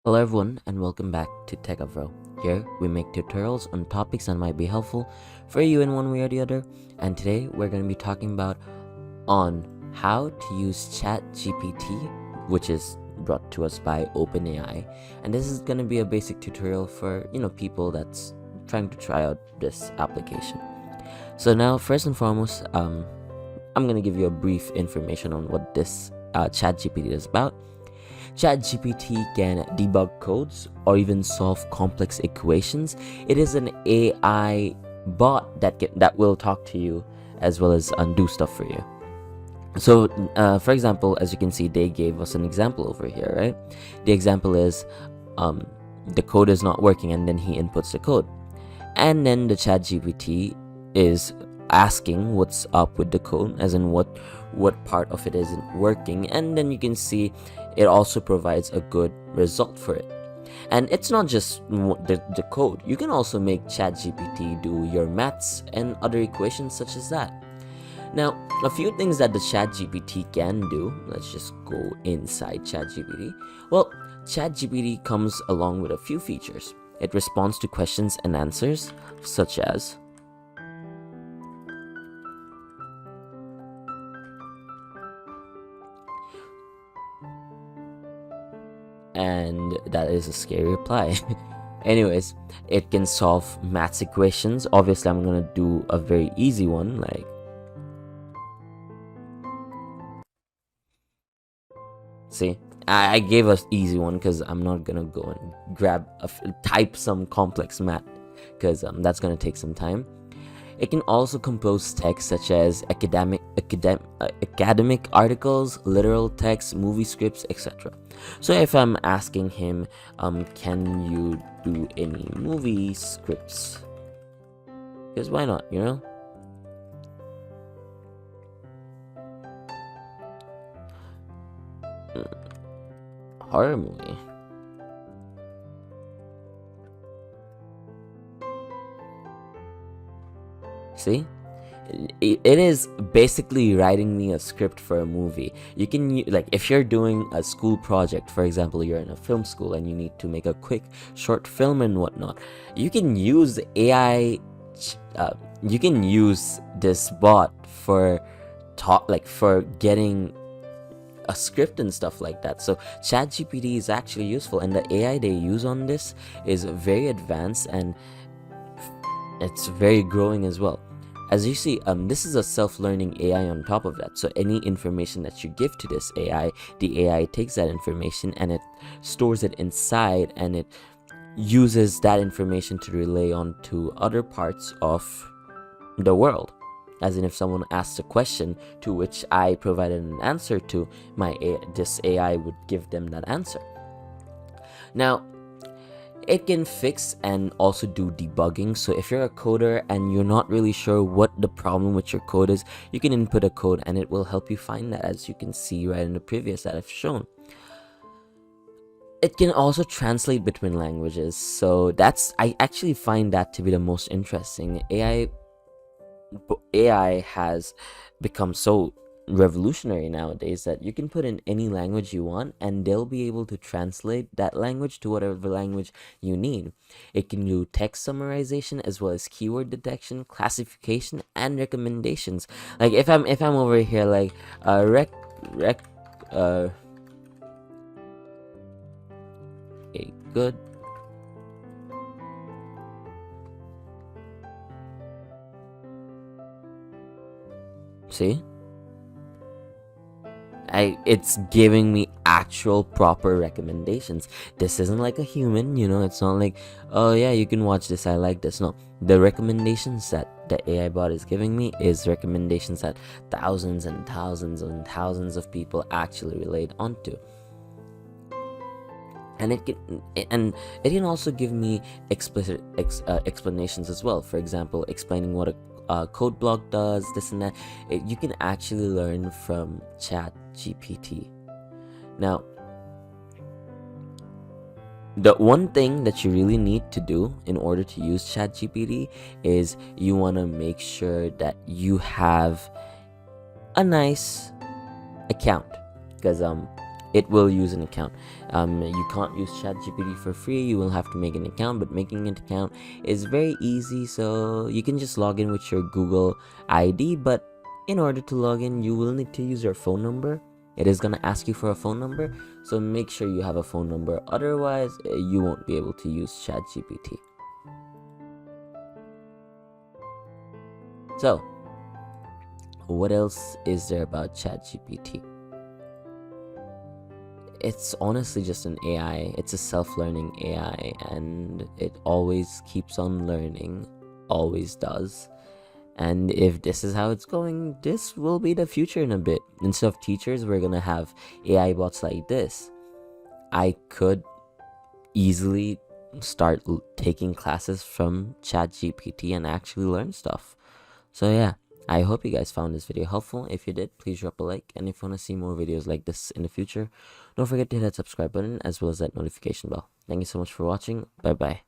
Hello everyone and welcome back to Tech Avro. Here we make tutorials on topics that might be helpful for you in one way or the other, and today we're going to be talking about on how to use ChatGPT, which is brought to us by OpenAI. And this is going to be a basic tutorial for people that's trying to try out this application. So now first and foremost, I'm going to give you a brief information on what this ChatGPT is about. ChatGPT can debug codes or even solve complex equations. It is an AI bot that will talk to you as well as undo stuff for you. So, for example, as you can see, they gave us an example over here, right? The example is the code is not working, and then he inputs the code, and then the ChatGPT is asking what's up with the code, as in what part of it isn't working, and then you can see it also provides a good result for it. And it's not just the code. You can also make ChatGPT do your maths and other equations such as that. Now, a few things that the ChatGPT can do. Let's just go inside ChatGPT. Well, ChatGPT comes along with a few features. It responds to questions and answers, such as and that is a scary reply. Anyways, it can solve maths equations. Obviously, I'm gonna do a very easy one, like see, I gave us easy one because I'm not gonna go and type some complex math, because that's gonna take some time. It can also compose text such as academic articles, literal text, movie scripts, etc. So if I'm asking him, can you do any movie scripts? Because why not, Horror movie. See, it is basically writing me a script for a movie. You can, like, if you're doing a school project, for example, you're in a film school and you need to make a quick short film and whatnot, you can use AI. You can use this bot for for getting a script and stuff like that. So ChatGPT is actually useful, and the AI they use on this is very advanced and it's very growing as well. As you see, this is a self-learning AI on top of that. So any information that you give to this AI, the AI takes that information and it stores it inside, and it uses that information to relay on to other parts of the world. As in, if someone asks a question to which I provided an answer to, this AI would give them that answer. Now, it can fix and also do debugging. So if you're a coder and you're not really sure what the problem with your code is, you can input a code and it will help you find that, as you can see right in the previous that I've shown. It can also translate between languages. So I actually find that to be the most interesting. AI has become so revolutionary nowadays that you can put in any language you want and they'll be able to translate that language to whatever language you need. It can do text summarization as well as keyword detection, classification, and recommendations. Like if I'm over here like okay, good. See? It's giving me actual proper recommendations. This isn't like a human, it's not like, oh yeah, you can watch this, I like this. No, the recommendations that the AI bot is giving me is recommendations that thousands and thousands and thousands of people actually relate onto. And it can also give me explicit explanations as well. For example, explaining what a code block does, this and that. You can actually learn from ChatGPT. Now, the one thing that you really need to do in order to use ChatGPT is you want to make sure that you have a nice account, because it will use an account. You can't use ChatGPT for free. You will have to make an account, but making an account is very easy. So you can just log in with your Google ID, but in order to log in, you will need to use your phone number. It is going to ask you for a phone number, so make sure you have a phone number. Otherwise, you won't be able to use ChatGPT. So, what else is there about ChatGPT? It's honestly just an AI. It's a self-learning AI, and it always keeps on learning, always does. And if this is how it's going, this will be the future in a bit. Instead of teachers, we're gonna have AI bots like this. I could easily start taking classes from ChatGPT and actually learn stuff. So yeah, I hope you guys found this video helpful. If you did, please drop a like. And if you want to see more videos like this in the future, don't forget to hit that subscribe button as well as that notification bell. Thank you so much for watching. Bye bye.